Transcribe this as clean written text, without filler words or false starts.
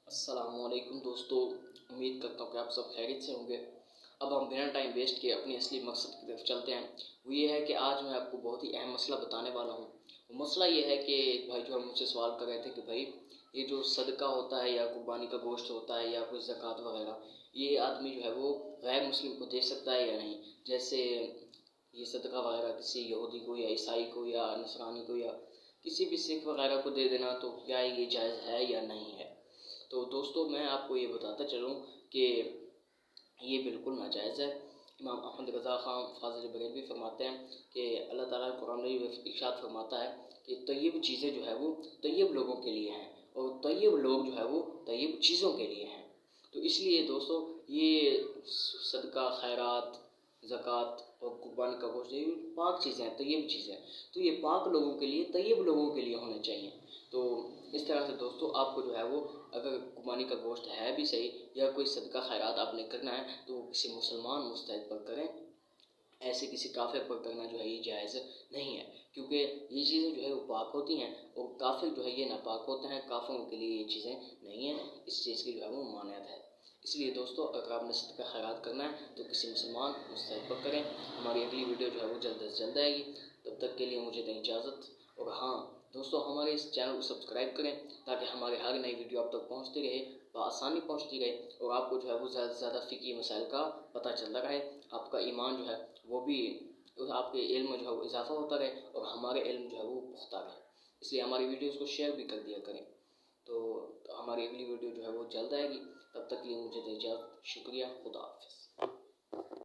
अस्सलाम वालेकुम दोस्तों, उम्मीद करता हूँ कि आप सब खैरियत से होंगे। अब हम बिना टाइम वेस्ट किए अपनी असली मकसद की तरफ चलते हैं। वो ये है कि आज मैं आपको बहुत ही अहम मसला बताने वाला हूँ। वो मसला ये है कि भाई जो हम मुझसे सवाल कर रहे थे कि भाई ये जो सदका होता है या कुर्बानी का गोश्त होता है या कोई ज़कात वगैरह, ये आदमी जो है वो गैर मुस्लिम को दे सकता है या नहीं। जैसे ये सदका वगैरह किसी यहूदी को या ईसाई को या नसरानी को या किसी भी सिख वगैरह को दे देना, तो क्या ये जायज़ है या नहीं है। तो दोस्तों मैं आपको ये बताता चलूँ कि ये बिल्कुल नाजायज़ है। इमाम अहमद रज़ा ख़ान फ़ाज़िल बरेलवी फरमाते हैं कि अल्लाह ताला कुरान में इरशाद फरमाता है कि तय्यब चीज़ें जो है वो तय्यब लोगों के लिए हैं और तय्यब लोग जो है वो तय्यब चीज़ों के लिए हैं। तो इसलिए दोस्तों ये सदका, खैरात, ज़कात और कुर्बानी का गोश्त ये पाक चीज़ें हैं, तय्यब चीज़ें हैं। तो ये पाक लोगों के लिए, तय्यब लोगों के लिए होने चाहिए। तो इस तरह से दोस्तों आपको जो है वो अगर कुर्बानी का गोश्त है भी सही या कोई सदका खैरात आपने करना है तो वो किसी मुसलमान मुस्तहिद पर करें, ऐसे किसी काफिर पर करना जो है ये जायज़ नहीं है। क्योंकि ये चीज़ें जो है वो पाक होती हैं और काफिर जो है ये नापाक होते हैं। काफिरों के लिए ये चीज़ें नहीं हैं, इस चीज़ की जो है वो मान्यता है। इसलिए दोस्तों अगर आपने सदका खैरात करना है तो किसी मुसलमान मुस्तहिद पर करें। हमारी अगली वीडियो जो है वो जल्द से जल्द आएगी। तब तक के लिए मुझे दें इजाज़त। और हाँ दोस्तों, हमारे इस चैनल को सब्सक्राइब करें ताकि हमारे हर नई वीडियो आप तक पहुँचती रहे, बआसानी पहुँचती रहे और आपको जो है वो ज़्यादा से ज़्यादा फ़िक़ही मसाइल का पता चलता रहे। आपका ईमान जो है वो भी, आपके इल्म जो है वो इजाफ़ा होता रहे और हमारे इल्म जो है वो पुख्ता रहे। इसलिए हमारी वीडियोज़ को शेयर भी कर दिया करें। तो हमारी अगली वीडियो जो है वो जल्द आएगी। तब तक के लिए मुझे दे इजाज़त। शुक्रिया, खुदा हाफ़िज़।